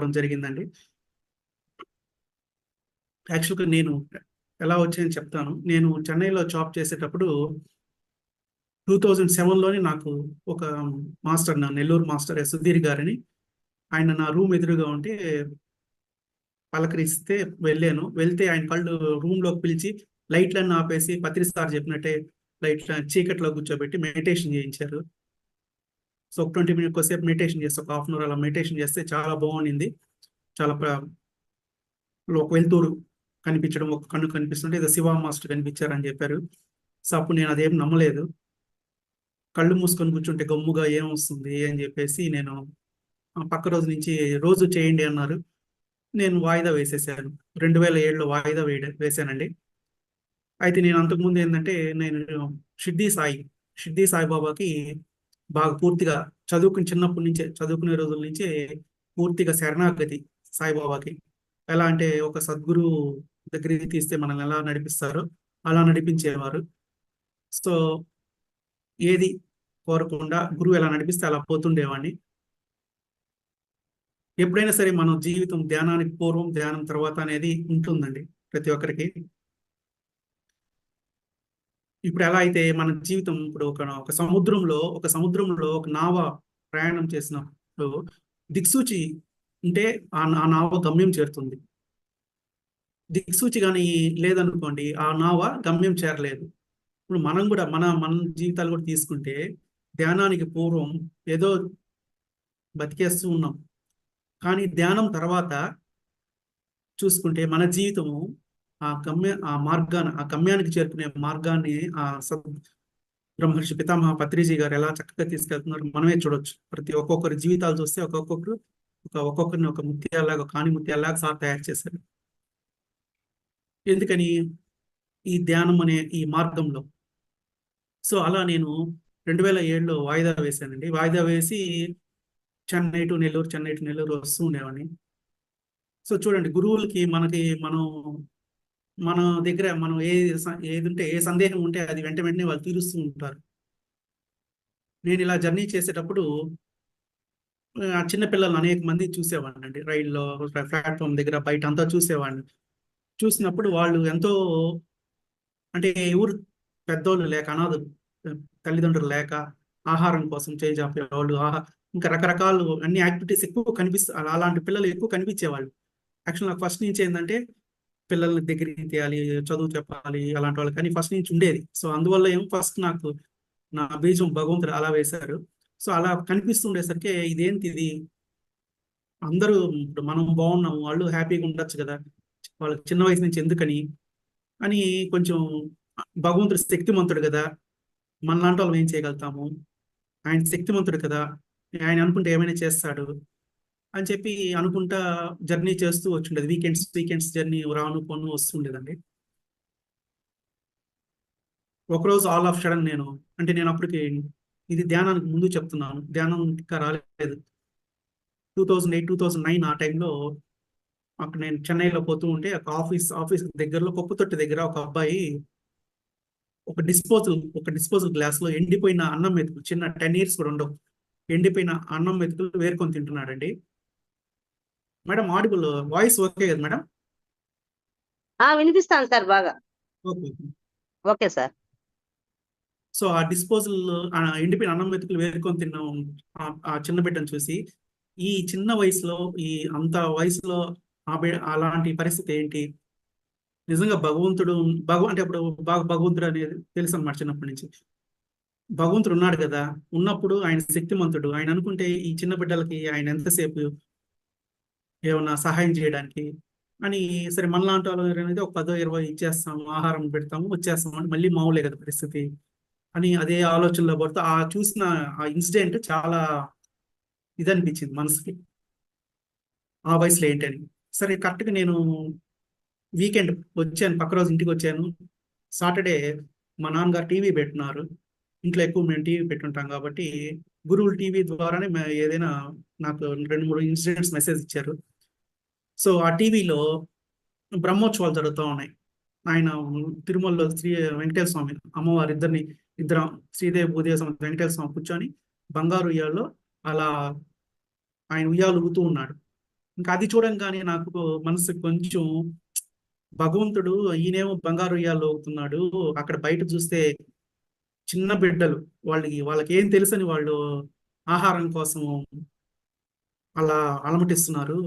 రావడం జరిగిందండి. యాక్చువల్‌గా నేను ఎలా వచ్చాయని చెప్తాను. నేను చెన్నైలో జాబ్ చేసేటప్పుడు 2007లోనే నాకు ఒక మాస్టర్, నా నెల్లూరు మాస్టర్ సుధీర్ గారని, ఆయన నా రూమ్ ఎదురుగా ఉంటే పలకరిస్తే వెళ్ళాను. వెళ్తే ఆయన కళ్ళు రూమ్‌లోకి పిలిచి లైట్‌లన్నీ ఆపేసి పత్రి సార్ చెప్పినట్టే చీకట్లో కూర్చోబెట్టి మెడిటేషన్ చేయించారు. సో, ఒక 20 మినిట్స్ కొద్దిసేపు మెడిటేషన్ చేస్తే, ఒక హాఫ్ అన్ అవర్ అలా మెడిటేషన్ చేస్తే చాలా బాగుండింది. చాలా ఒక వెలుతురు కనిపించడం, ఒక కన్ను కనిపిస్తుంటే ఏదో శివ మాస్టర్ కనిపించారని చెప్పారు. సో, అప్పుడు నేను అదేం నమ్మలేదు. కళ్ళు మూసుకొని కూర్చుంటే గమ్ముగా ఏమొస్తుంది అని చెప్పేసి నేను పక్క రోజు నుంచి రోజు చేయండి అన్నారు. నేను వాయిదా వేసేసాను. 2007లో వాయిదా వేశానండి. అయితే నేను అంతకుముందు ఏందంటే, నేను షిర్డీ సాయిబాబాకి బాగా పూర్తిగా చిన్నప్పటి నుంచే చదువుకునే రోజుల నుంచే పూర్తిగా శరణాగతి సాయిబాబాకి. ఎలా అంటే ఒక సద్గురువు దగ్గరికి తీస్తే మనల్ని ఎలా నడిపిస్తారో అలా నడిపించేవారు. సో, ఏది కోరకుండా గురువు ఎలా నడిపిస్తే అలా పోతుండేవాడిని. ఎప్పుడైనా సరే మన జీవితం ధ్యానానికి పూర్వం, ధ్యానం తర్వాత అనేది ఉంటుందండి ప్రతి ఒక్కరికి. ఇప్పుడు ఎలా అయితే మన జీవితం ఇప్పుడు ఒక సముద్రంలో ఒక నావ ప్రయాణం చేసినప్పుడు దిక్సూచి ఉంటే ఆ నావ గమ్యం చేరుతుంది. దిక్సూచి గాని లేదనుకోండి, ఆ నావ గమ్యం చేరలేదు. ఇప్పుడు మనం కూడా మన జీవితాలు కూడా తీసుకుంటే ధ్యానానికి పూర్వం ఏదో బతికేస్తూ ఉన్నాం. కానీ ధ్యానం తర్వాత చూసుకుంటే మన జీవితము ఆ గమ్యానికి చేరుకునే మార్గాన్ని బ్రహ్మర్షి పితామహ పత్రిజీ గారు ఎలా చక్కగా తీసుకెళ్తున్నారు మనమే చూడొచ్చు. ఒక్కొక్కరి జీవితాలు చూస్తే ఒక్కొక్కరిని ఒక ముత్యాలాగా, కాని ముత్యాలాగా సార్ తయారు చేశారు. ఎందుకని? ఈ ధ్యానం అనే ఈ మార్గంలో. సో, అలా నేను 2007లో వాయిదా వేశానండి. వాయిదా వేసి చెన్నై టు నెల్లూరు వస్తూ ఉండేవాడిని. సో, చూడండి, గురువులకి మన దగ్గర మనం ఏదుంటే, ఏ సందేహం ఉంటే అది వెంటనే వాళ్ళు తీరుస్తూ ఉంటారు. నేను ఇలా జర్నీ చేసేటప్పుడు చిన్న పిల్లలు అనేక మంది చూసేవాడిని అండి. రైల్లో, ప్లాట్ఫామ్ దగ్గర, బయట అంతా చూసేవాడిని. చూసినప్పుడు వాళ్ళు ఎంతో, అంటే ఎవరు పెద్దోళ్ళు లేక, అనాథలు, తల్లిదండ్రులు లేక ఆహారం కోసం చేజాపేవాళ్ళు, ఇంకా రకరకాలు అన్ని యాక్టివిటీస్ ఎక్కువ అలాంటి పిల్లలు ఎక్కువ కనిపించేవాళ్ళు. యాక్చువల్ నాకు ఫస్ట్ నుంచి ఏంటంటే పిల్లల్ని దగ్గరికి తీయాలి, చదువు చెప్పాలి అలాంటి వాళ్ళు, కానీ ఫస్ట్ నుంచి ఉండేది. సో, అందువల్ల ఫస్ట్ నాకు నా బీజం భగవంతుడు అలా వేశారు. సో, అలా కనిపిస్తుండేసరికి ఇదేంటిది, అందరూ ఇప్పుడు మనం బాగున్నాము, వాళ్ళు హ్యాపీగా ఉండొచ్చు కదా, వాళ్ళకి చిన్న వయసు నుంచి ఎందుకని అని కొంచెం, భగవంతుడు శక్తిమంతుడు కదా, మనలాంటి వాళ్ళం ఏం చేయగలుగుతాము, ఆయన శక్తిమంతుడు కదా, ఆయన అనుకుంటే ఏమైనా చేస్తాడు అని చెప్పి అనుకుంటా జర్నీ చేస్తూ వచ్చిండేది. వీకెండ్స్ జర్నీ రాను పోను వస్తుండేదండి. ఒకరోజు ఆల్ ఆఫ్ సడన్ నేను అప్పటికి, ఇది ధ్యానానికి ముందు చెప్తున్నాను, ధ్యానం ఇంకా రాలేదు. 2008, 2009 ఆ టైంలో అక్కడ నేను చెన్నైలో పోతూ ఉంటే ఒక ఆఫీస్ దగ్గరలో కొప్పుతొట్టి దగ్గర ఒక అబ్బాయి ఒక డిస్పోజల్ గ్లాస్ లో ఎండిపోయిన అన్నం మెతుకులు, చిన్న 10 years కూడా ఉండవు, ఎండిపోయిన అన్నం మెతుకులు వేరుకొని తింటున్నాడండి. మేడం ఆడిబుల్, వాయిస్ ఓకే కదా మేడం? వినిపిస్తాను సార్ బాగా. ఓకే. Okay sir. సో, ఆ డిస్పోజల్ ఎండిపోయిన అన్నం మెతుకులు వేరుకొని తిన్న ఆ చిన్న బిడ్డను చూసి, ఈ చిన్న వయసులో, అంత వయసులో అలాంటి పరిస్థితి ఏంటి, నిజంగా అంటే అప్పుడు బాగా భగవంతుడు అనేది తెలుసు అన్నమాట చిన్నప్పటి నుంచి. భగవంతుడు ఉన్నాడు కదా, ఉన్నప్పుడు ఆయన శక్తిమంతుడు, ఆయన అనుకుంటే ఈ చిన్న బిడ్డలకి ఆయన ఎంతసేపు ఏమన్నా సహాయం చేయడానికి అని, సరే మనలాంటి వాళ్ళు అనేది ఒక 10-20 ఇచ్చేస్తాము, ఆహారం పెడతాము, వచ్చేస్తాము అంటే మళ్ళీ మామూలే కదా పరిస్థితి అని అదే ఆలోచనలో పడుతూ చూసిన ఆ ఇన్సిడెంట్ చాలా ఇదనిపించింది మనసుకి, ఆ వయసులో ఏంటని. సరే, కరెక్ట్గా నేను వీకెండ్ వచ్చాను, పక్క రోజు ఇంటికి వచ్చాను. సాటర్డే మా నాన్నగారు టీవీ పెట్టినారు. ఇంట్లో ఎక్కువ మేము టీవీ పెట్టుంటాం కాబట్టి గురువులు టీవీ ద్వారానే ఏదైనా నాకు 2-3 ఇన్సిడెంట్స్ మెసేజ్ ఇచ్చారు. సో, ఆ టీవీలో బ్రహ్మోత్సవాలు జరుగుతూ ఉన్నాయి. ఆయన తిరుమలలో వెంకటేశ్వర స్వామి, అమ్మవారు ఇద్దరు శ్రీదేవి భూదేవి సమేత వెంకటేశ్వర స్వామి కూర్చొని బంగారు ఉయ్యాల్లో అలా ఆయన ఉయ్యాలు ఊగుతూ ఉన్నాడు. ఇంకా అది చూడంగానే నాకు మనసు కొంచెం భగవంతుడు ఈయనేమో బంగారు ఉయ్యాల్లో అవుతున్నాడు, అక్కడ బయట చూస్తే చిన్న బిడ్డలు వాళ్ళకి ఏం తెలుసని వాళ్ళు ఆహారం కోసం అలా అలమటిస్తున్నారు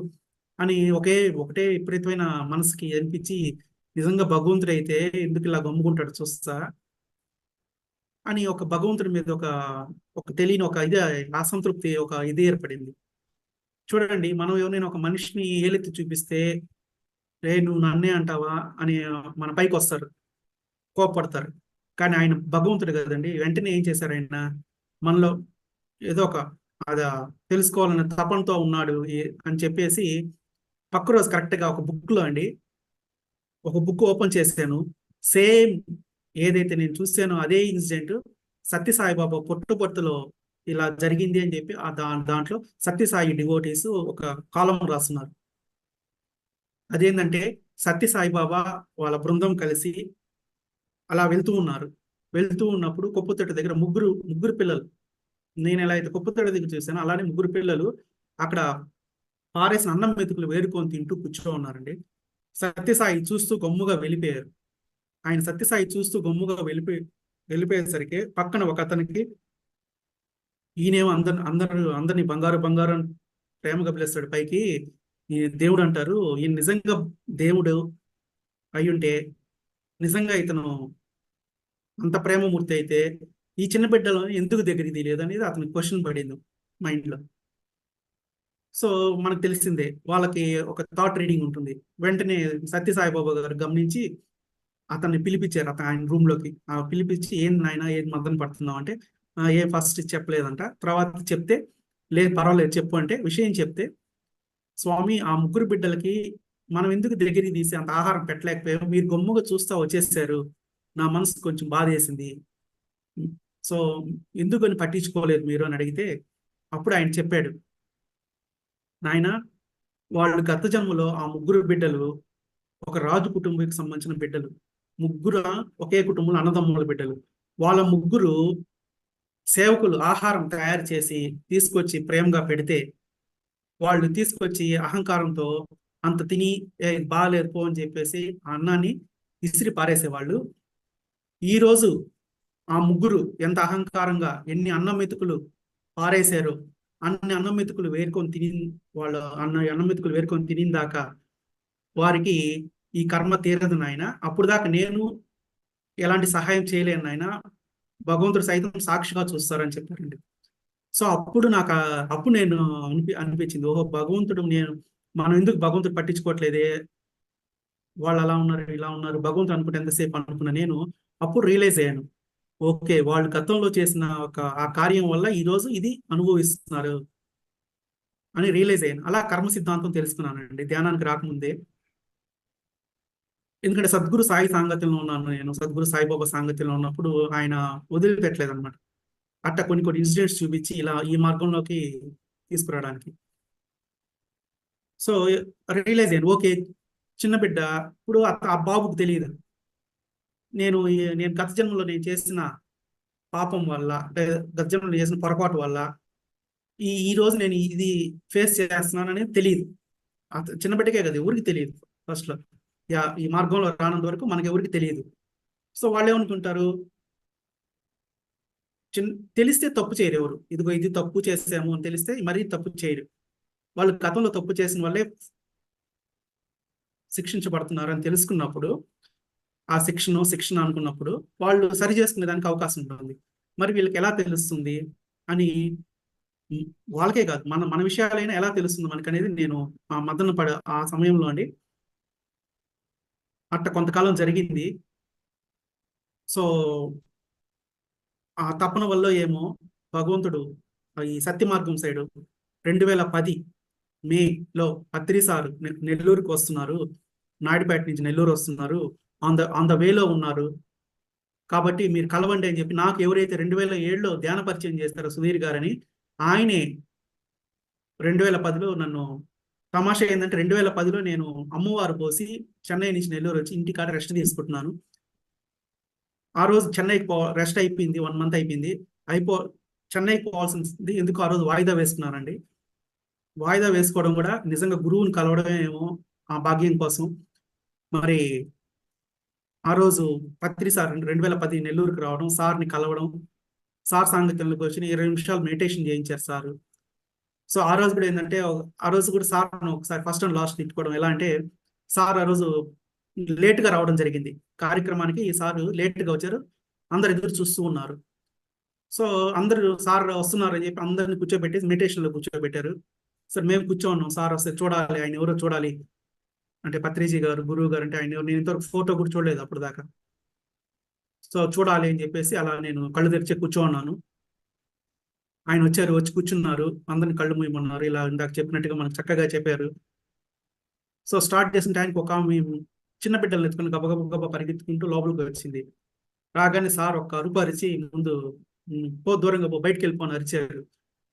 అని ఒకటే విపరీతమైన మనసుకి అనిపించి, నిజంగా భగవంతుడు అయితే ఎందుకు ఇలా గమ్ముకుంటాడు చూస్తా అని ఒక భగవంతుడి మీద ఒక తెలియని ఒక ఇది అసంతృప్తి, ఒక ఇది ఏర్పడింది. చూడండి, మనం ఎవరైనా ఒక మనిషిని ఏలెత్తి చూపిస్తే, రే నువ్వు నన్నే అంటావా అని మన పైకి వస్తారు, కోపడతారు. కానీ ఆయన భగవంతుడు కదండి, వెంటనే ఏం చేశారు ఆయన, మనలో ఏదో ఒక అది తెలుసుకోవాలనే తపనతో ఉన్నాడు అని చెప్పేసి పక్క రోజు కరెక్ట్ గా ఒక బుక్ లో అండి, ఒక బుక్ ఓపెన్ చేశాను. సేమ్ ఏదైతే నేను చూసానో అదే ఇన్సిడెంట్ సత్యసాయిబాబా పుట్టపర్తిలో ఇలా జరిగింది అని చెప్పి దాంట్లో సత్యసాయి డివోటీస్ ఒక కాలం రాస్తున్నారు. అదేంటంటే సత్యసాయిబాబా వాళ్ళ బృందం కలిసి అలా వెళ్తూ ఉన్నప్పుడు కుప్పతొట్టు దగ్గర ముగ్గురు పిల్లలు, నేను ఎలా అయితే కుప్పతొట్టు దగ్గర చూసానో అలానే ముగ్గురు పిల్లలు అక్కడ పారేసిన అన్నం మెతుకులు వేరుకొని తింటూ కూర్చో ఉన్నారండి. సత్యసాయి చూస్తూ గమ్ముగా వెళ్ళిపోయారు. ఆయన సత్యసాయి చూస్తూ గమ్ముగా వెళ్ళిపోయేసరికి పక్కన ఒక అతనికి, ఈయనేమో అందరిని బంగారు బంగారు అని ప్రేమగా పిలుస్తాడు పైకి, ఈ దేవుడు అంటారు, ఈయన నిజంగా దేవుడు అయ్యుంటే, నిజంగా ఇతను అంత ప్రేమమూర్తి అయితే ఈ చిన్న బిడ్డలను ఎందుకు దగ్గరికి తీయలేదు అనేది అతనికి క్వశ్చన్ పడింది మైండ్ లో. సో మనకు తెలిసిందే, వాళ్ళకి ఒక థాట్ రీడింగ్ ఉంటుంది. వెంటనే సత్యసాయిబాబా గారు గమనించి అతన్ని పిలిపించారు, ఆయన రూమ్ లోకి. పిలిపించి, ఏం నాయన ఏం మదన పడుతున్నావు అంటే, ఏ ఫస్ట్ చెప్పలేదంట. తర్వాత చెప్తే, లేదు పర్వాలేదు చెప్పు అంటే విషయం చెప్తే, స్వామి ఆ ముగ్గురు బిడ్డలకి మనం ఎందుకు దగ్గరికి తీసి అంత ఆహారం పెట్టలేకపోయాము, మీరు గమ్ముగా చూస్తా వచ్చేసారు, నా మనసు కొంచెం బాధేసింది, సో ఎందుకని పట్టించుకోలేదు మీరు అని అడిగితే, అప్పుడు ఆయన చెప్పాడు, నాయన వాళ్ళు గత జన్మలో ఆ ముగ్గురు బిడ్డలు ఒక రాజు కుటుంబానికి సంబంధించిన బిడ్డలు, ముగ్గురు ఒకే కుటుంబంలో అన్నదమ్ముల బిడ్డలు. వాళ్ళ ముగ్గురు సేవకులు ఆహారం తయారు చేసి తీసుకొచ్చి ప్రేమగా పెడితే, వాళ్ళు తీసుకొచ్చి అహంకారంతో అంత తిని బాగాలేదు పో అని చెప్పేసి ఆ అన్నాన్ని ఇసిరి పారేసేవాళ్ళు. ఈ రోజు ఆ ముగ్గురు ఎంత అహంకారంగా ఎన్ని అన్నం మెతుకులు పారేశారు, అన్ని అన్నం మెతుకులు వేరుకొని తిని, వాళ్ళు అన్నం మెతుకులు వేరుకొని తినిందాకా వారికి ఈ కర్మ తీరదు నాయన, అప్పుడు దాకా నేను ఎలాంటి సహాయం చేయలేను నాయన, భగవంతుడు సైతం సాక్షిగా చూస్తారని చెప్పారండి. సో అప్పుడు నేను అనిపించింది, ఓహో భగవంతుడు, మనం ఎందుకు భగవంతుడు పట్టించుకోవట్లేదే, వాళ్ళు అలా ఉన్నారు ఇలా ఉన్నారు భగవంతుడు అనుకుంటే ఎంతసేపు అనుకున్నా నేను, అప్పుడు రియలైజ్ అయ్యాను, ఓకే వాళ్ళు గతంలో చేసిన ఆ కార్యం వల్ల ఈ రోజు ఇది అనుభవిస్తున్నారు అని రియలైజ్ అయ్యాను. అలా కర్మ సిద్ధాంతం తెలుసుకున్నానండి ధ్యానానికి రాకముందే. ఎందుకంటే సద్గురు సాయి సాంగత్యంలో ఉన్నాను నేను, సద్గురు సాయిబాబా సాంగత్యంలో ఉన్నప్పుడు ఆయన వదిలిపెట్టలేదు అనమాట. అట్ట కొన్ని ఇన్సిడెంట్స్ చూపించి ఇలా ఈ మార్గంలోకి తీసుకురావడానికి. సో రియలైజ్ అయ్యాను, ఓకే చిన్న బిడ్డ, ఇప్పుడు ఆ బాబుకు తెలియదు నేను గత జన్మలో నేను చేసిన పాపం వల్ల, గత జన్మలో చేసిన పొరపాటు వల్ల ఈ రోజు నేను ఇది ఫేస్ చేస్తున్నాను అనేది తెలియదు. చిన్న బిడ్డకే కదా, ఎవరికి తెలియదు ఫస్ట్ లో, ఈ మార్గంలో రానంత వరకు మనకి ఎవరికి తెలియదు. సో వాళ్ళు ఏమనుకుంటారు, తెలిస్తే తప్పు చేయరు ఎవరు, ఇదిగో ఇది తప్పు చేసాము అని తెలిస్తే మరీ తప్పు చేయరు. వాళ్ళు గతంలో తప్పు చేసిన వాళ్ళే శిక్షించబడుతున్నారు అని తెలుసుకున్నప్పుడు, ఆ శిక్షణ అనుకున్నప్పుడు వాళ్ళు సరి చేసుకునే దానికి అవకాశం ఉంటుంది. మరి వీళ్ళకి ఎలా తెలుస్తుంది అని, వాళ్ళకే కాదు మన విషయాలైనా ఎలా తెలుస్తుంది మనకి అనేది నేను ఆ సమయంలో అండి అట్ట కొంతకాలం జరిగింది. సో ఆ తపన వల్ల ఏమో భగవంతుడు ఈ సత్య మార్గం సైడు 2010 మేలో అత్రి సార్ నెల్లూరుకి వస్తున్నారు, నాయుడుపేట నుంచి నెల్లూరు వస్తున్నారు, ఆన్ ద వేలో ఉన్నారు కాబట్టి మీరు కలవండి అని చెప్పి, నాకు ఎవరైతే 2007లో ధ్యాన పరిచయం చేస్తారో సుధీర్ గారని, ఆయనే 2010లో నన్ను, తమాషా ఏంటంటే 2010లో నేను అమ్మవారు పోసి చెన్నై నుంచి నెల్లూరు వచ్చి ఇంటికాడ రెస్ట్ తీసుకుంటున్నాను. ఆ రోజు చెన్నైకి రెస్ట్ అయిపోయింది, 1 మంత్ అయిపోయింది, చెన్నైకి పోవాల్సింది ఎందుకు ఆ రోజు వాయిదా వేసుకున్నానండి. వాయిదా వేసుకోవడం కూడా నిజంగా గురువుని కలవడమే ఏమో ఆ భాగ్యం కోసం. మరి ఆ రోజు పత్రి సార్ 2010 నెల్లూరుకి రావడం, సార్ని కలవడం, సార్ సాంగత్యంలోకి వచ్చి 20 నిమిషాలు మెడిటేషన్ చేయించారు సార్. సో ఆ రోజు కూడా ఏంటంటే, ఆ రోజు కూడా సార్ ఒకసారి ఫస్ట్ అండ్ లాస్ట్ తిట్టుకోవడం ఎలా అంటే, సార్ ఆ రోజు లేట్ గా రావడం జరిగింది కార్యక్రమానికి. ఈ సార్ లేట్ గా వచ్చారు, అందరు ఎదురు చూస్తూ ఉన్నారు. సో అందరూ సార్ వస్తున్నారు అని చెప్పి అందరిని కూర్చోబెట్టి మెడిటేషన్ లో కూర్చోబెట్టారు. సార్ మేము కూర్చోన్నాం, సార్ వస్తే చూడాలి, ఆయన ఎవరో చూడాలి అంటే, పత్రిజీ గారు గురువు గారు అంటే ఆయన ఎవరు, నేను ఇంతవరకు ఫోటో కూడా చూడలేదు అప్పుడు దాకా. సో చూడాలి అని చెప్పేసి అలా నేను కళ్ళు తెరిచి కూర్చోన్నాను. ఆయన వచ్చారు, వచ్చి కూర్చున్నారు, అందరిని కళ్ళు మూయమన్నారు, ఇలా ఇందాక చెప్పినట్టుగా మనకు చక్కగా చెప్పారు. సో స్టార్ట్ చేసిన టైంకి ఒక ఆమె చిన్న బిడ్డలు ఎత్తుకుని గబగబ గబ పరిగెత్తుకుంటూ లోపలికి వచ్చింది. రాగానే సార్ ఒక్క అరుపు అరిచి ముందు పో, దూరంగా పో, బయటికి వెళ్ళిపోని అరిచారు.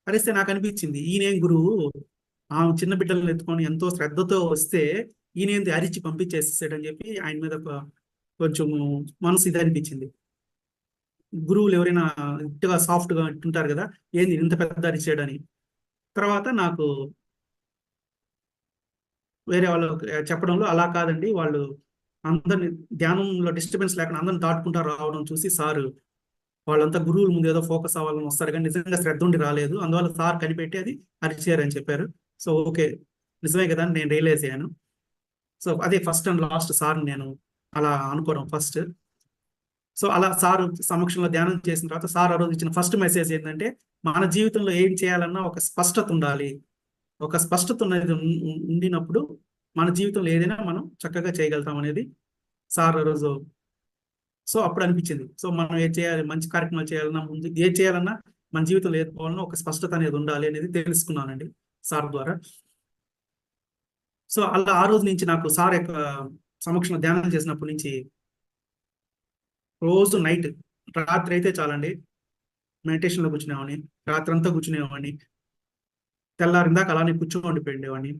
అరిస్తే నాకు అనిపించింది, ఈయనేం గురువు, ఆమె చిన్న బిడ్డలను ఎత్తుకొని ఎంతో శ్రద్ధతో వస్తే ఈయనేంది అరిచి పంపించేసాడని చెప్పి ఆయన మీద కొంచెం మనసు ఇది అనిపించింది. గురువులు ఎవరైనా ఇంతగా సాఫ్ట్ గా ఉంటారు కదా, ఏంది ఇంత పెద్ద అరిచాడని. తర్వాత నాకు వేరే వాళ్ళు చెప్పడంలో, అలా కాదండి, వాళ్ళు అందరిని ధ్యానంలో డిస్టర్బెన్స్ లేకుండా అందరిని దాటుకుంటా రావడం చూసి సార్, వాళ్ళంతా గురువుల ముందు ఏదో ఫోకస్ అవ్వాలని వస్తారు కానీ నిజంగా శ్రద్ధ ఉండి రాలేదు, అందువల్ల సార్ కనిపెట్టి అది అరిచారు అని చెప్పారు. సో ఓకే, నిజమే కదా అని నేను రియలైజ్ అయ్యాను. సో అదే ఫస్ట్ అండ్ లాస్ట్ సార్ నేను అలా అనుకోవడం ఫస్ట్. సో అలా సార్ సమక్షంలో ధ్యానం చేసిన తర్వాత సార్ ఆ రోజు ఇచ్చిన ఫస్ట్ మెసేజ్ ఏంటంటే, మన జీవితంలో ఏం చేయాలన్నా ఒక స్పష్టత ఉండాలి. ఒక స్పష్టత ఉన్నది ఉండినప్పుడు మన జీవితంలో ఏదైనా మనం చక్కగా చేయగలుగుతాం అనేది సార్ ఆ రోజు. సో అప్పుడు అనిపించింది, సో మనం ఏం చేయాలి, మంచి కార్యక్రమాలు చేయాలన్నా, ముందు ఏం చేయాలన్నా మన జీవితంలో ఏది పోవాలన్నా ఒక స్పష్టత అనేది ఉండాలి అనేది తెలుసుకున్నానండి సార్ ద్వారా. సో అలా ఆ రోజు నుంచి నాకు సార్ యొక్క సమక్షంలో ధ్యానం చేసినప్పటి నుంచి రోజు నైట్, రాత్రి అయితే చాలండి, మెడిటేషన్ లో కూర్చునేవాడిని, రాత్రి అంతా కూర్చునేవాడిని, తెల్లారిందాక అలానే కూర్చోండిపోయిండేవాడిని.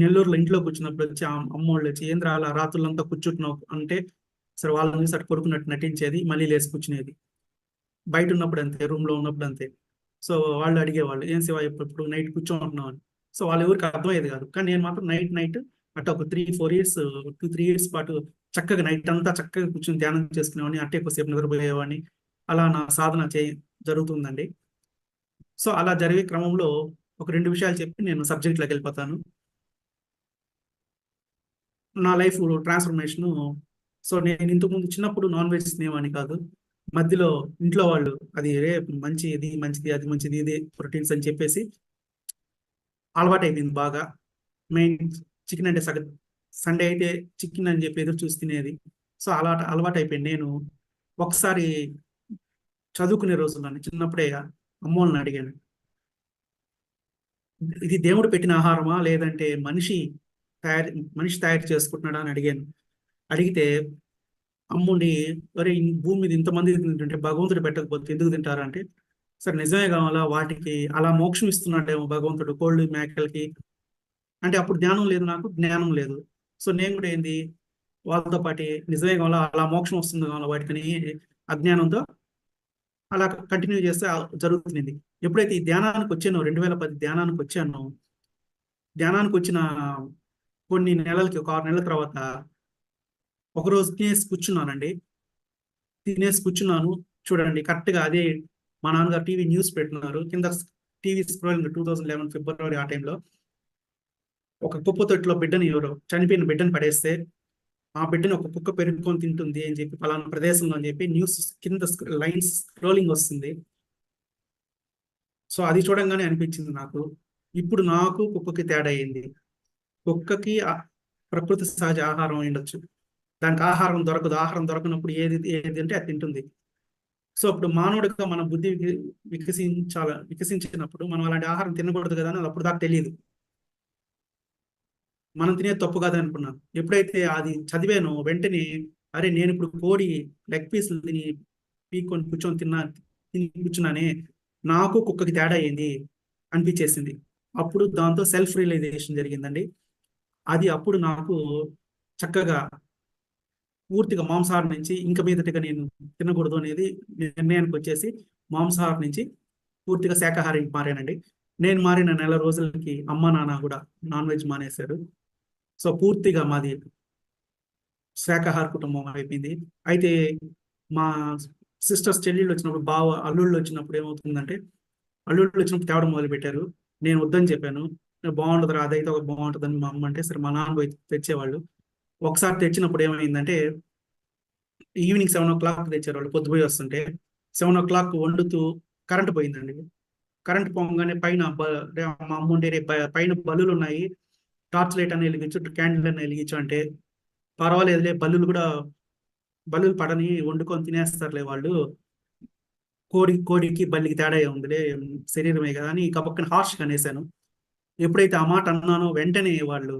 నెల్లూరులో ఇంట్లో కూర్చున్నప్పుడు వచ్చి అమ్మోళ్ళు వచ్చి, ఏంద్రా అలా రాత్రులంతా కూర్చుంటున్నావు అంటే, సరే వాళ్ళని చూసి అటు పడుకున్నట్టు నటించేది, మళ్ళీ లేచి కూర్చునేది. బయట ఉన్నప్పుడు అంతే, రూమ్ లో ఉన్నప్పుడు అంతే. సో వాళ్ళు అడిగేవాళ్ళు, ఏం శివ ఇప్పుడు నైట్ కూర్చోంటున్నావు అని. సో వాళ్ళ ఎవరికి అర్థమయ్యేది కాదు, కానీ నేను మాత్రం నైట్ నైట్ అట్లా ఒక 3-4 ఇయర్స్, 2-3 ఇయర్స్ పాటు చక్కగా నైట్ అంతా చక్కగా కూర్చొని ధ్యానం చేసుకునేవాడిని, అట్టే కొద్దిసేపు నిద్రపోయేవాడిని. అలా నా సాధన జరుగుతుందండి. సో అలా జరిగే క్రమంలో ఒక 2 విషయాలు చెప్పి నేను సబ్జెక్ట్లోకి వెళ్ళిపోతాను. నా లైఫ్ ట్రాన్స్ఫర్మేషన్. సో నేను ఇంతకుముందు చిన్నప్పుడు నాన్ వెజ్ తినేవాడిని కాదు. మధ్యలో ఇంట్లో వాళ్ళు అది రే మంచి, ఇది మంచిది, అది మంచిది, ఇది ప్రోటీన్స్ అని చెప్పేసి అలవాటు అయిపోయింది బాగా. మెయిన్ చికెన్ అంటే సండే అయితే చికెన్ అని చెప్పి ఎదురు చూసి తినేది. సో అలా అలవాటు అయిపోయింది. నేను ఒకసారి చదువుకునే రోజుల్లోని చిన్నప్పుడే అమ్మోళ్ళని అడిగాను, ఇది దేవుడు పెట్టిన ఆహారమా లేదంటే మనిషి తయారు చేసుకుంటున్నాడా అని అడిగాను. అడిగితే అమ్ముండి, ఒరే ఈ భూమి మీద ఇంతమంది తింటుంటే భగవంతుడు పెట్టకపోతే ఎందుకు తింటారా అంటే, సరే నిజమే కావాలా, వాటికి అలా మోక్షం ఇస్తున్నాడేమో భగవంతుడు కోళ్ళు మేకలకి అంటే. అప్పుడు జ్ఞానం లేదు, నాకు జ్ఞానం లేదు. సో నేను కూడా ఏంది, వాళ్ళతో పాటు నిజమే కావాలా, అలా మోక్షం వస్తుంది కావాలా వాటికని అజ్ఞానంతో అలా కంటిన్యూ చేస్తే జరుగుతుంది. ఎప్పుడైతే ఈ ధ్యానానికి వచ్చానో, 2010 ధ్యానానికి వచ్చానో, ధ్యానానికి వచ్చిన కొన్ని నెలలకి, ఒక 6 నెలల తర్వాత ఒకరోజు తినేసి కూర్చున్నాను. చూడండి కరెక్ట్ గా అదే మా నాన్నగారు టీవీ న్యూస్ పెట్టినారు కింద, టీవీ స్క్రోలింగ్ 2011 ఫిబ్రవరి ఆ టైంలో, ఒక కుప్ప తొట్టులో బిడ్డని, ఎవరో చనిపోయిన బిడ్డను పడేస్తే ఆ బిడ్డని ఒక కుక్క పెరుగుకొని తింటుంది అని చెప్పి పలానా ప్రదేశంలో అని చెప్పి న్యూస్ కింద లైన్స్ స్క్రోలింగ్ వస్తుంది. సో అది చూడంగానే అనిపించింది నాకు, ఇప్పుడు నాకు కుక్కకి తేడా అయింది. కుక్కకి ప్రకృతి సహజ ఆహారం ఉండొచ్చు, దానికి ఆహారం దొరకదు, ఆహారం దొరకనప్పుడు ఏది ఏది అంటే అది తింటుంది. సో అప్పుడు మానవుడిగా మన బుద్ధి వికసించినప్పుడు మనం అలాంటి ఆహారం తినకూడదు కదా అని అప్పుడు దాకా తెలియదు. మనం తినే తప్పు కాదు అనుకున్నాను. ఎప్పుడైతే అది చదివానో వెంటనే, అరే నేను ఇప్పుడు కోడి లెగ్ పీసులు తిని పీక్కొని తిని కూర్చున్నానే, నాకు కుక్కకి తేడా అయింది అనిపించేసింది. అప్పుడు దాంతో సెల్ఫ్ రియలైజేషన్ జరిగిందండి. అది అప్పుడు నాకు చక్కగా పూర్తిగా మాంసాహారం నుంచి ఇంక మీదటిగా నేను తినకూడదు అనేది నిర్ణయానికి వచ్చేసి మాంసాహారం నుంచి పూర్తిగా శాకాహారికి మారానండి. నేను మారిన నెల రోజులకి అమ్మ నాన్న కూడా నాన్ వెజ్ మానేశారు. సో పూర్తిగా మాది శాకాహార కుటుంబం అయిపోయింది. అయితే మా సిస్టర్స్ చెల్లెళ్ళు వచ్చినప్పుడు, అల్లుళ్ళు వచ్చినప్పుడు ఏమవుతుందంటే, అల్లుళ్ళు వచ్చినప్పుడు తేవడం మొదలు పెట్టారు. నేను వద్దని చెప్పాను. బాగుంటుందిరా, అదైతే ఒక బాగుంటుందని మా అమ్మ అంటే, సరే మా నాన్న పోయి తెచ్చేవాళ్ళు. ఒకసారి తెచ్చినప్పుడు ఏమైందంటే, ఈవినింగ్ 7 o'clock తెచ్చారు వాళ్ళు, పొద్దుపోయి వస్తుంటే. 7 o'clock వండుతూ కరెంట్ పోయిందండి. కరెంట్ పోగానే పైన మా అమ్మ ఉండే పైన బల్లులు ఉన్నాయి, టార్చ్ లైట్ అని వెలిగించు, క్యాండిల్ అని వెలిగించు అంటే, పర్వాలేదులే బల్లులు పడని, వండుకొని తినేస్తారులే వాళ్ళు, కోడికి బల్లికి తేడా ఉందిలే, శరీరమే కదా అని పక్కన హార్ష్గా అనేసాను. ఎప్పుడైతే ఆ మాట అన్నానో వెంటనే వాళ్ళు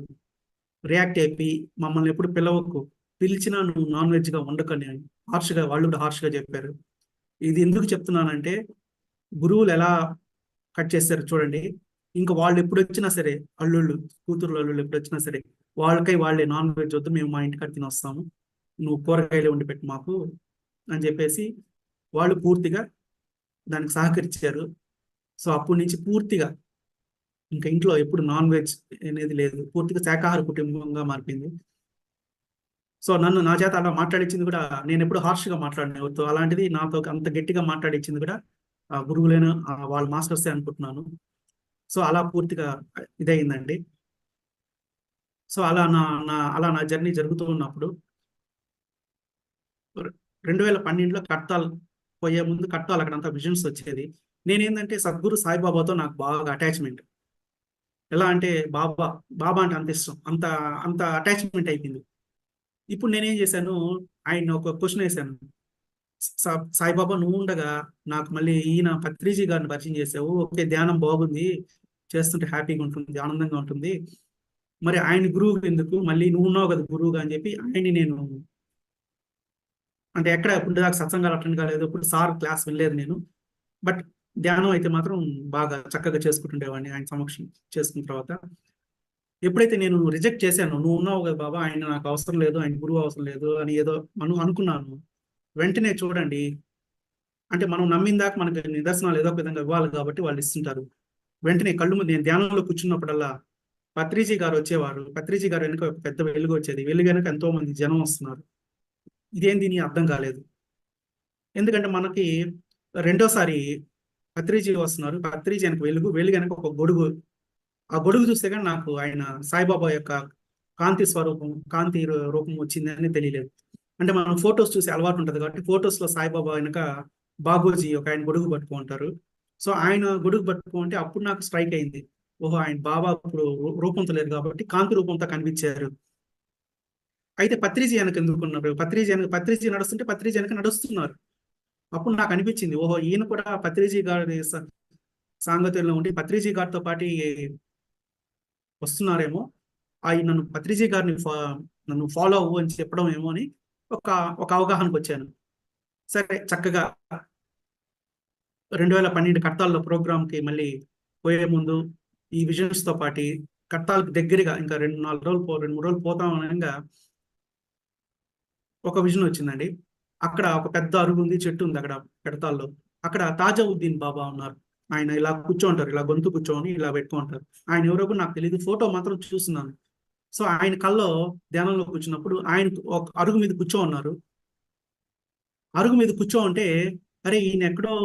రియాక్ట్ అయిపోయి, మమ్మల్ని ఎప్పుడు పిలిచినా నువ్వు నాన్ వెజ్ గా వండకని వాళ్ళు కూడా హార్ష్గా చెప్పారు. ఇది ఎందుకు చెప్తున్నానంటే, గురువులు ఎలా కట్ చేస్తారు చూడండి. ఇంకా వాళ్ళు ఎప్పుడు వచ్చినా సరే, అల్లుళ్ళు ఎప్పుడు వచ్చినా సరే, వాళ్ళే నాన్ వెజ్ వద్దు, మేము మా ఇంటికి తిని వస్తాము, నువ్వు కూరగాయలు వండి పెట్టు మాకు అని చెప్పేసి వాళ్ళు పూర్తిగా దానికి సహకరించారు. సో అప్పటి నుంచి పూర్తిగా ఇంకా ఇంట్లో ఎప్పుడు నాన్ వెజ్ అనేది లేదు, పూర్తిగా శాకాహార కుటుంబంగా మారిపోయింది. సో నా చేత అలా మాట్లాడించింది కూడా, నేను ఎప్పుడు హార్ష్గా మాట్లాడిన ఎవరితో, అలాంటిది నాతో అంత గట్టిగా మాట్లాడించింది కూడా ఆ గురువులైన వాళ్ళ మాస్టర్సే అనుకుంటున్నాను. సో అలా పూర్తిగా ఇదయిందండి. సో అలా నా జర్నీ జరుగుతూ ఉన్నప్పుడు 2012లో కట్టాల్ పోయే ముందు కట్టాల్ అక్కడంతా విజన్స్ వచ్చేది. నేనేంటంటే సద్గురు సాయిబాబాతో నాకు బాగా అటాచ్మెంట్. ఎలా అంటే బాబా అంటే అంత ఇష్టం, అంత అంత అటాచ్మెంట్ అయిపోయింది. ఇప్పుడు నేనేం చేశాను, ఆయన ఒక క్వశ్చన్ వేశాను, సాయిబాబా నువ్వు ఉండగా నాకు మళ్ళీ ఈయన పత్రిజీ గారిని పరిచయం చేసావు, ఓకే ధ్యానం బాగుంది, చేస్తుంటే హ్యాపీగా ఉంటుంది, ఆనందంగా ఉంటుంది, మరి ఆయన గురువు ఎందుకు, మళ్ళీ నువ్వు ఉన్నావు కదా గురువుగా అని చెప్పి ఆయన్ని నేను, అంటే ఎక్కడ ఇప్పుడు దాకా సత్సంగాలు అటెండ్ కాలేదు, ఇప్పుడు సార్ క్లాస్ వెళ్ళలేదు నేను, బట్ ధ్యానం అయితే మాత్రం బాగా చక్కగా చేసుకుంటుండేవాడిని ఆయన సమక్షం చేసుకున్న తర్వాత. ఎప్పుడైతే నేను రిజెక్ట్ చేశాను, నువ్వు ఉన్నావు కదా బాబా, ఆయన నాకు అవసరం లేదు, ఆయన గురువు అవసరం లేదు అని ఏదో అనుకున్నాను, వెంటనే చూడండి, అంటే మనం నమ్మిన దాకా మనకి నిదర్శనాలు ఏదో ఒక విధంగా ఇవ్వాలి కాబట్టి వాళ్ళు ఇస్తుంటారు. వెంటనే కళ్ళు ముందు నేను ధ్యానంలో కూర్చున్నప్పుడల్లా పత్రిజీ గారు వచ్చేవారు. పత్రిజీ గారు వెనుక ఒక పెద్ద వెలుగు వచ్చేది, వెలుగు వెనుక ఎంతో మంది జనం వస్తున్నారు. ఇదేంది నీ అర్థం కాలేదు. ఎందుకంటే మనకి రెండోసారి పత్రిజీ వస్తున్నారు, పత్రిజీ వెనక వెలుగు వెనక ఒక గొడుగు, ఆ గొడుగు చూస్తే కానీ నాకు ఆయన సాయిబాబా యొక్క కాంతి రూపం వచ్చింది అని తెలియలేదు. అంటే మనం ఫొటోస్ చూసి అలవాటు ఉంటుంది కాబట్టి, ఫొటోస్ లో సాయిబాబా వెనక బాబూజీ ఒక ఆయన గొడుగు పట్టుకుంటారు. సో ఆయన గొడుగు పట్టుకుంటే అప్పుడు నాకు స్ట్రైక్ అయింది, ఓహో ఆయన బాబా ఇప్పుడు రూపంతో లేరు కాబట్టి కాంతి రూపంతో కనిపించారు. అయితే పత్రిజీ వెనక ఎందుకున్నారు, పత్రిజీ నడుస్తుంటే పత్రిజీ వెనక నడుస్తున్నారు. అప్పుడు నాకు అనిపించింది, ఓహో ఈయన కూడా పత్రిజీ గారి సాంగత్యంలో ఉండి పత్రిజీ గారితో పాటు వస్తున్నారేమో, ఆయన పత్రిజీ గారిని నన్ను ఫాలో అవ్వు అని చెప్పడం ఏమో అని ఒక ఒక అవగాహనకు వచ్చాను. సరే చక్కగా 2012 కట్టాల్లో ప్రోగ్రామ్కి మళ్ళీ పోయే ముందు ఈ విజన్స్ తో పాటు కట్టాలకు దగ్గరగా ఇంకా 2-3 రోజులు పోతాం అనగా ఒక విజన్ వచ్చిందండి. అక్కడ ఒక పెద్ద అరుగు ఉంది, చెట్టు ఉంది అక్కడ కడతాల్లో. అక్కడ తాజావుద్దీన్ బాబా ఉన్నారు. ఆయన ఇలా కూర్చోంటారు, ఇలా గొంతు కూర్చొని ఇలా పెట్టుకుంటారు. ఆయన ఎవరో కూడా నాకు తెలియదు, ఫోటో మాత్రం చూస్తున్నాను. సో ఆయన కల్లో ధ్యానంలో కూర్చున్నప్పుడు ఆయన ఒక అరుగు మీద ఉన్నారు. అరుగు మీద ఉంటే, అరే ఈయన ఎక్కడో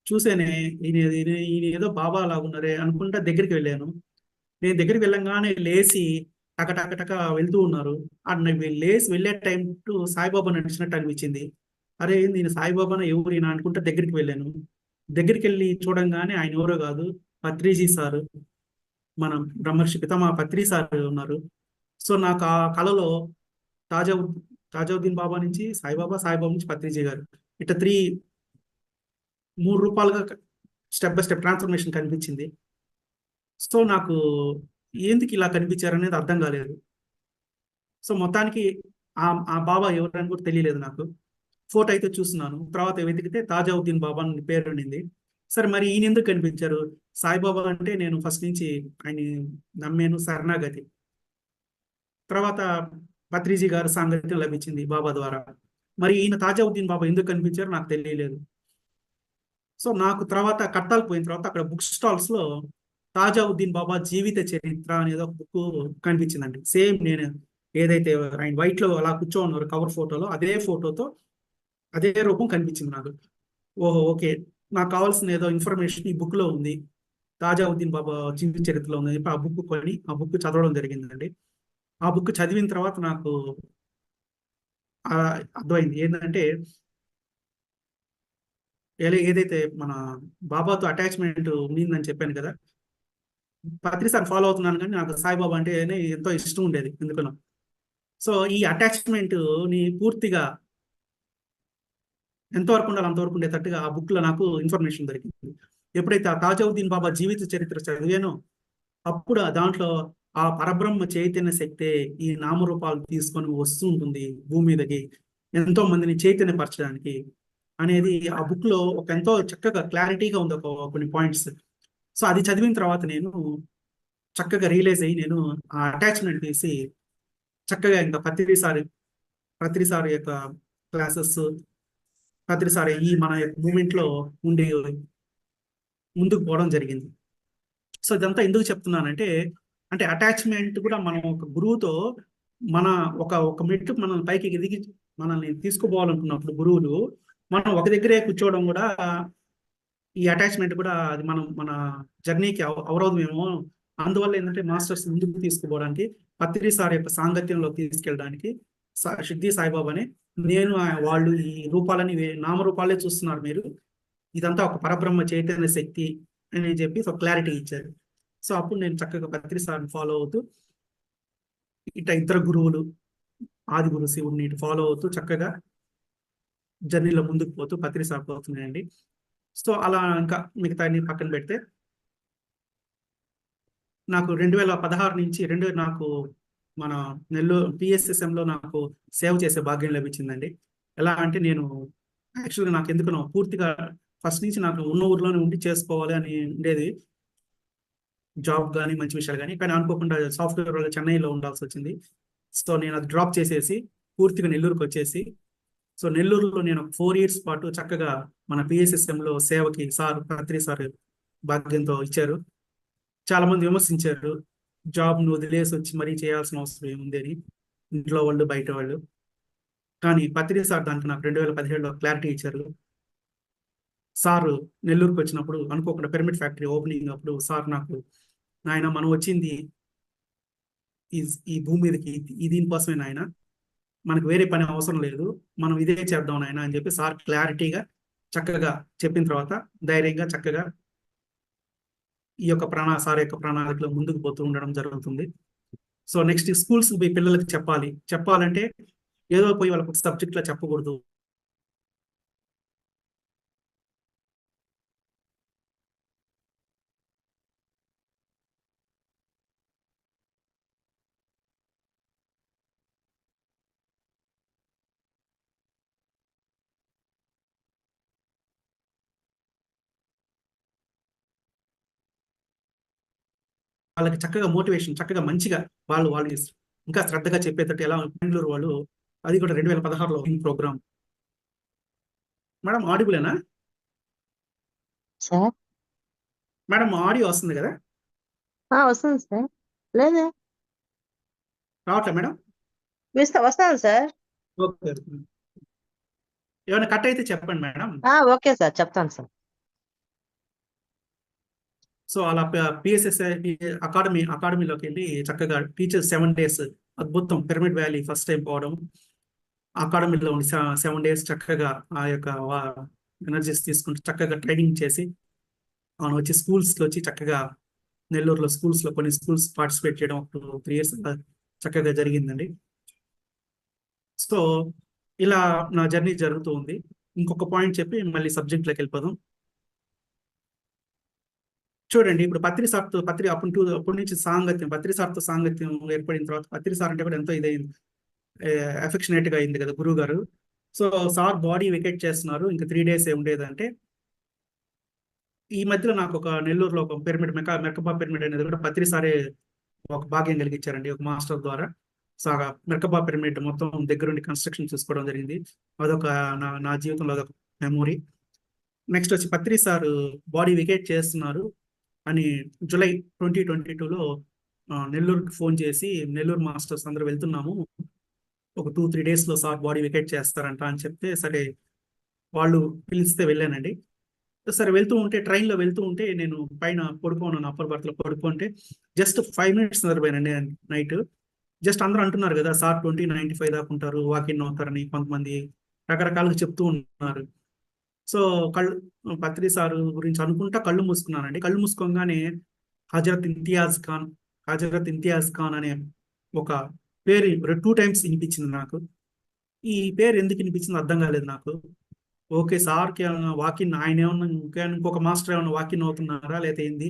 చూసేనే, ఈయన ఏదో బాబా లాగున్నారే అనుకుంటా దగ్గరికి వెళ్ళాను. నేను దగ్గరికి వెళ్ళంగానే లేచి టక వెళ్తూ ఉన్నారు. లేచి వెళ్ళే టైం టు సాయిబాబా నడిచినట్టు అనిపించింది. అరే నేను సాయిబాబాను ఎవరు ఈయన అనుకుంటా దగ్గరికి వెళ్ళాను. దగ్గరికి వెళ్ళి చూడంగానే ఆయన ఎవరో కాదు, పత్రిజీ సారు, మనం బ్రహ్మర్షి పితామహ పత్రి సార్ ఉన్నారు. సో నాకు ఆ కళలో తాజా తాజావుద్దీన్ బాబా నుంచి సాయిబాబా నుంచి పత్రిజీ గారు, ఇట్లా 3 రూపాలుగా స్టెప్ బై స్టెప్ ట్రాన్స్ఫర్మేషన్ కనిపించింది. సో నాకు ఎందుకు ఇలా కనిపించారనేది అర్థం కాలేదు. సో మొత్తానికి ఆ బాబా ఎవరని కూడా తెలియలేదు నాకు. ఫోటో అయితే చూస్తున్నాను, తర్వాత వెతికితే తాజావుద్దీన్ బాబా అని పేరు ఉండింది. సరే మరి ఈయన ఎందుకు కనిపించారు, సాయిబాబా అంటే నేను ఫస్ట్ నుంచి ఆయన నమ్మాను, శరణాగతి. తర్వాత పత్రిజీ గారు సాంగత్యం లభించింది బాబా ద్వారా. మరి ఈయన తాజావుద్దీన్ బాబా ఎందుకు కనిపించారో నాకు తెలియలేదు. సో నాకు తర్వాత కట్టాలు పోయిన తర్వాత అక్కడ బుక్ స్టాల్స్ లో తాజావుద్దీన్ బాబా జీవిత చరిత్ర అనేది ఒక బుక్ కనిపించిందండి. సేమ్ నేను ఏదైతే ఆయన వైట్ లో అలా కూర్చో ఉన్నారు కవర్ ఫోటోలో, అదే ఫోటోతో అదే రూపం కనిపించింది నాకు. ఓహో, ఓకే, నాకు కావాల్సిన ఏదో ఇన్ఫర్మేషన్ ఈ బుక్ లో ఉంది, తాజావుద్దీన్ బాబా జీవిత చరిత్రలో ఉంది. ఆ బుక్ కొని ఆ బుక్ చదవడం జరిగిందండి. ఆ బుక్ చదివిన తర్వాత నాకు ఆ అర్థమైంది ఏంటంటే, ఏదైతే మన బాబాతో అటాచ్మెంట్ ఉండిందని చెప్పాను కదా, పత్రిసారి ఫాలో అవుతున్నాను కానీ నాకు సాయిబాబా అంటే ఎంతో ఇష్టం ఉండేది ఎందుకనో. సో ఈ అటాచ్మెంట్ ని పూర్తిగా ఎంతవరకు ఉండాలి అంతవరకు ఉండేటట్టుగా ఆ బుక్ లో నాకు ఇన్ఫర్మేషన్ దొరికింది. ఎప్పుడైతే ఆ తాజావుద్దీన్ బాబా జీవిత చరిత్ర చదివానో అప్పుడు ఆ దాంట్లో ఆ పరబ్రహ్మ చైతన్య శక్తే ఈ నామరూపాలు తీసుకొని వస్తూ ఉంటుంది భూమి మీదకి ఎంతో మందిని చైతన్యపరచడానికి అనేది ఆ బుక్ లో ఒక ఎంతో చక్కగా క్లారిటీగా ఉంది కొన్ని పాయింట్స్. సో అది చదివిన తర్వాత నేను చక్కగా రియలైజ్ అయ్యి నేను ఆ అటాచ్మెంట్ తీసి చక్కగా ఇంకా పత్రిసారి యొక్క క్లాసెస్, పత్రిసారి ఈ మన యొక్క మూమెంట్ లో ఉండి ముందుకు పోవడం జరిగింది. సో ఇదంతా ఎందుకు చెప్తున్నానంటే, అంటే అటాచ్మెంట్ కూడా మనం ఒక గురువుతో మన ఒక మెట్టు మనం పైకి ఎదిగి మనల్ని తీసుకుపోవాలనుకున్నప్పుడు గురువులు మనం ఒక దగ్గరే కూర్చోవడం కూడా ఈ అటాచ్మెంట్ కూడా అది మన జర్నీకి అవరోధమేమో. అందువల్ల ఏంటంటే మాస్టర్స్ ముందుకు తీసుకుపోవడానికి పత్రి సార్ యొక్క సాంగత్యంలో తీసుకెళ్ళడానికి షిర్డీ సాయిబాబాని నేను వాళ్ళు ఈ రూపాలని నామరూపాలే చూస్తున్నారు మీరు, ఇదంతా ఒక పరబ్రహ్మ చైతన్య శక్తి అని చెప్పి ఒక క్లారిటీ ఇచ్చారు. సో అప్పుడు నేను చక్కగా పత్రి సార్ని ఫాలో అవుతూ ఇట ఇద్దరు గురువులు ఆది గురు శివుడిని ఇటు ఫాలో అవుతూ చక్కగా జర్నీలో ముందుకు పోతూ పత్రి సార్ పోతున్నాయండి. సో అలా ఇంకా మిగతా పక్కన పెడితే నాకు 2016 నుంచి నాకు మన నెల్లూరు PSSM లో నాకు సేవ చేసే భాగ్యం లభించిందండి. ఎలా అంటే నేను యాక్చువల్గా నాకు ఎందుకునో పూర్తిగా ఫస్ట్ నుంచి నాకు ఉన్న ఊర్లోనే ఉండి చేసుకోవాలి అని ఉండేది, జాబ్ కానీ మంచి విషయాలు కానీ. కానీ అనుకోకుండా సాఫ్ట్వేర్ వల్ల చెన్నైలో ఉండాల్సి వచ్చింది. సో నేను అది డ్రాప్ చేసేసి పూర్తిగా నెల్లూరుకి వచ్చేసి, సో నెల్లూరులో నేను 4 years పాటు చక్కగా మన PSSM లో సేవకి పత్రి సార్ భాగ్యంతో ఇచ్చారు. చాలా మంది విమర్శించారు, జాబ్ ను వదిలేసి వచ్చి మరీ చేయాల్సిన అవసరం ఏముంది అని, ఇంట్లో వాళ్ళు బయట వాళ్ళు. కానీ పత్రి సార్ దానికి నాకు 2017లో క్లారిటీ ఇచ్చారు. సార్ నెల్లూరుకి వచ్చినప్పుడు అనుకోకుండా పిరమిడ్ ఫ్యాక్టరీ ఓపెనింగ్ అప్పుడు సార్ నాకు, నాయన మనం వచ్చింది ఈ భూమి మీదకి దీనికోసమే నాయన, మనకు వేరే పని అవసరం లేదు, మనం ఇదే చేద్దాం నాయన అని చెప్పి సార్ క్లారిటీగా చక్కగా చెప్పిన తర్వాత ధైర్యంగా చక్కగా ఈ యొక్క సార్ యొక్క ప్రణాళికలో ముందుకు పోతూ ఉండడం జరుగుతుంది. సో నెక్స్ట్ స్కూల్స్ పిల్లలకి చెప్పాలంటే ఏదో పోయి వాళ్ళకి సబ్జెక్ట్ లో చెప్పకూడదు. వాళ్ళకి చక్కగా మోటివేషన్ చక్కగా మంచిగా వాళ్ళు ఇంకా శ్రద్ధగా చెప్పేటట్టు ఎలా బెంగళూరు వాళ్ళు, అది కూడా 2016లో ప్రోగ్రామ్. మేడం ఆడిబులేనా? సార్ మేడం ఆడియో వస్తుంది కదా? వస్తుంది సార్. లేదా రావట్లే మేడం? వస్తాను సార్. ఓకే, ఏమైనా కట్ అయితే చెప్పండి మేడం. ఓకే సార్, చెప్తాను సార్. సో అలా PSSI అకాడమీలోకి వెళ్ళి చక్కగా టీచర్స్ 7 days అద్భుతం, పిరమిడ్ వ్యాలీ ఫస్ట్ టైం పోవడం, అకాడమీలో ఉండి 7 days చక్కగా ఆ యొక్క ఎనర్జీస్ తీసుకుంటూ చక్కగా ట్రైనింగ్ చేసి మనం వచ్చి స్కూల్స్కి వచ్చి చక్కగా నెల్లూరులో స్కూల్స్లో కొన్ని స్కూల్స్ పార్టిసిపేట్ చేయడం 3 years చక్కగా జరిగిందండి. సో ఇలా నా జర్నీ జరుగుతూ ఉంది. ఇంకొక పాయింట్ చెప్పి మళ్ళీ సబ్జెక్ట్లోకి వెళ్ళిపోదాం. చూడండి, ఇప్పుడు అప్పటి నుంచి పత్రి సార్తో సాంగత్యం ఏర్పడిన తర్వాత పత్రి సార్ అంటే కూడా ఎంతో ఇదైంది, అఫెక్షనేట్ గా అయింది కదా గురువు గారు. సో సార్ బాడీ వికెట్ చేస్తున్నారు, ఇంకా 3 days ఉండేదంటే ఈ మధ్యలో నాకు ఒక నెల్లూరులో ఒక పిరమిడ్ మెర్కబా పిరమిడ్ అనేది కూడా పత్రి సారే ఒక భాగ్యం కలిగించారండి ఒక మాస్టర్ ద్వారా. సో మెర్కబా పిరమిడ్ మొత్తం దగ్గరుండి కన్స్ట్రక్షన్ చూసుకోవడం జరిగింది. అదొక నా జీవితంలో అదొక మెమోరీ. నెక్స్ట్ వచ్చి పత్రి సార్ బాడీ వికెట్ చేస్తున్నారు అని జూలై 2022లో నెల్లూరుకి ఫోన్ చేసి, నెల్లూరు మాస్టర్స్ అందరూ వెళ్తున్నాము, ఒక 2-3 డేస్లో సార్ బాడీ వికెట్ చేస్తారంట అని చెప్తే, సరే వాళ్ళు పిలిస్తే వెళ్ళానండి. సరే వెళ్తూ ఉంటే, ట్రైన్లో వెళ్తూ ఉంటే నేను పైన పడుకోన్నాను, అప్పర్ బర్త్లో పడుకుంటే జస్ట్ 5 మినిట్స్ నిద్రపోయానండి నైట్. జస్ట్ అందరూ అంటున్నారు కదా సార్ 2095 దాకా ఉంటారు, వాకిన్ అవుతారని కొంతమంది రకరకాలుగా చెప్తూ ఉన్నారు. సో పత్రి సార్ గురించి అనుకుంటా కళ్ళు మూసుకున్నానండి. కళ్ళు మూసుకోగానే హజరత్ ఇంతియాజ్ ఖాన్, హజరత్ ఇంతియాజ్ ఖాన్ అనే ఒక పేరు 2 టైమ్స్ వినిపించింది నాకు. ఈ పేరు ఎందుకు వినిపించిందో అర్థం కాలేదు నాకు. ఓకే, సార్కి ఏమైనా వాకిన్, ఆయన ఏమన్నా ఇంకొక మాస్టర్ ఏమైనా వాకిన్ అవుతున్నారా లేదా ఏంది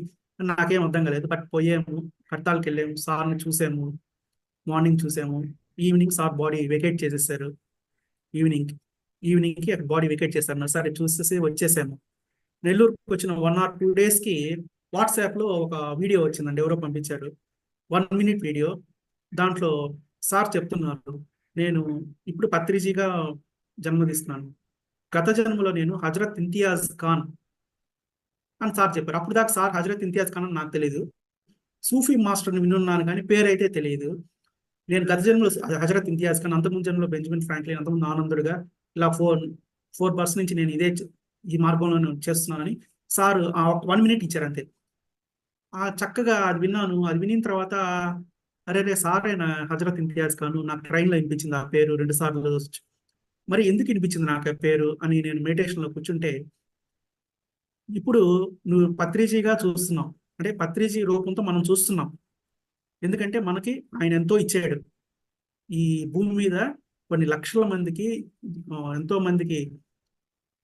నాకేం అర్థం కాలేదు. బట్ పోయాము, కట్టాలకి వెళ్ళాము, సార్ని చూసాము, మార్నింగ్ చూసాము, ఈవినింగ్ సార్ బాడీ వెకేట్ చేసేసారు. ఈవినింగ్కి బాడీ వెకేట్ చేశారు. సరే చూసేసి వచ్చేసాము. నెల్లూరుకి వచ్చిన 1 or 2 డేస్కి వాట్సాప్లో ఒక వీడియో వచ్చిందండి, ఎవరో పంపించారు, 1 minute వీడియో. దాంట్లో సార్ చెప్తున్నారు, నేను ఇప్పుడు పత్రిజీగా జన్మదిస్తున్నాను, గత జన్మలో నేను హజరత్ ఇంతియాజ్ ఖాన్ అని సార్ చెప్పారు. అప్పుడు దాకా సార్ హజరత్ ఇంతియాజ్ ఖాన్ అని నాకు తెలియదు, సూఫీ మాస్టర్ని వినున్నాను కానీ పేరైతే తెలియదు. నేను గత జన్మలో హజరత్ ఇంతియాజ్ ఖాన్, అంతకుముందు జన్మలో బెంజమిన్ ఫ్రాంక్లిన్, అంతకుముందు ఆనందుడుగా, ఇలా 4 బర్స్ నుంచి నేను ఈ మార్గంలో చేస్తున్నానని సార్ 1 minute ఇచ్చారు అంతే. చక్కగా అది విన్నాను. అది వినిన తర్వాత అరే సార్ అయినా హజరత్ ఇంతియాజ్ ఖాన్, నాకు ట్రైన్లో వినిపించింది ఆ పేరు 2 సార్లు. మరి ఎందుకు వినిపించింది నాకు ఆ పేరు అని నేను మెడిటేషన్లో కూర్చుంటే, ఇప్పుడు నువ్వు పత్రిజీగా చూస్తున్నావు అంటే పత్రిజీ రూపంతో మనం చూస్తున్నాం. ఎందుకంటే మనకి ఆయన ఎంతో ఇచ్చాడు. ఈ భూమి మీద కొన్ని లక్షల మందికి, ఎంతో మందికి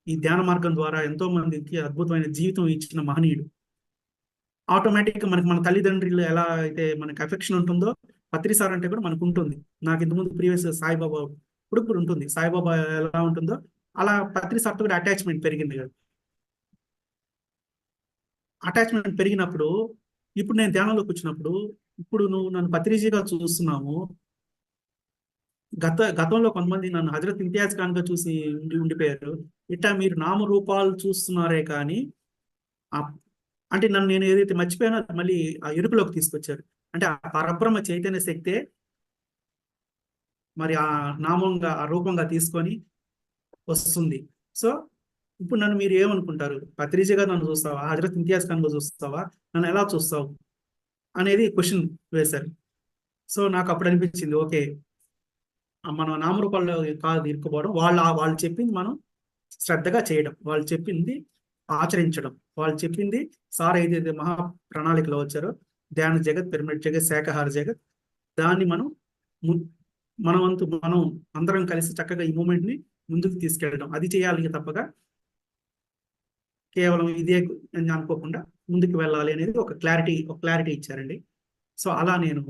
ఈ ధ్యాన మార్గం ద్వారా ఎంతో మందికి అద్భుతమైన జీవితం ఇచ్చిన మహనీయుడు. ఆటోమేటిక్గా మనకి మన తల్లిదండ్రులు ఎలా అయితే మనకి అఫెక్షన్ ఉంటుందో, పత్రి సార్ అంటే కూడా మనకు ఉంటుంది. నాకు ఇంతకుముందు ప్రీవియస్ సాయిబాబా ఇప్పుడు ఉంటుంది, సాయిబాబా ఎలా ఉంటుందో అలా పత్రి సార్తో కూడా అటాచ్మెంట్ పెరిగింది కదా. అటాచ్మెంట్ పెరిగినప్పుడు ఇప్పుడు నేను ధ్యానంలోకి వచ్చినప్పుడు, ఇప్పుడు నువ్వు నన్ను పత్రిజీగా చూస్తున్నావు, గతంలో కొంతమంది నన్ను హజరత్ ఇంతియాజ్ ఖాన్ గా చూసి ఉండిపోయారు. ఇట్లా మీరు నామరూపాలు చూస్తున్నారే కానీ అంటే నన్ను నేను ఏదైతే మర్చిపోయానో అది మళ్ళీ ఆ ఎరుపులోకి తీసుకొచ్చారు. అంటే ఆ పరబ్రహ్మ చైతన్య శక్తే మరి ఆ నామంగా, ఆ రూపంగా తీసుకొని వస్తుంది. సో ఇప్పుడు నన్ను మీరు ఏమనుకుంటారు, పత్రిజీగా నన్ను చూస్తావా, హజరత్ ఇంతియాజ్ ఖాన్ గా చూస్తావా, నన్ను ఎలా చూస్తావు అనేది క్వశ్చన్ వేశారు. సో నాకు అప్పుడు అనిపించింది, ఓకే, మన నామరూపాల్లో కాదు ఇరుక్కుపోవడం, వాళ్ళు చెప్పింది మనం శ్రద్ధగా చేయడం, వాళ్ళు చెప్పింది ఆచరించడం, వాళ్ళు చెప్పింది సార్ ఏదైతే మహా ప్రణాళికలో వచ్చారో ధ్యాన జగత్, పిరమిడ్ జగత్, శాకాహార జగత్, దాన్ని మనం అందరం కలిసి చక్కగా ఈ మూమెంట్ ని ముందుకు తీసుకెళ్ళడం, అది చేయాలి తప్పగా కేవలం ఇదే అనుకోకుండా ముందుకు వెళ్ళాలి అనేది ఒక క్లారిటీ ఇచ్చారండి. సో అలా నేను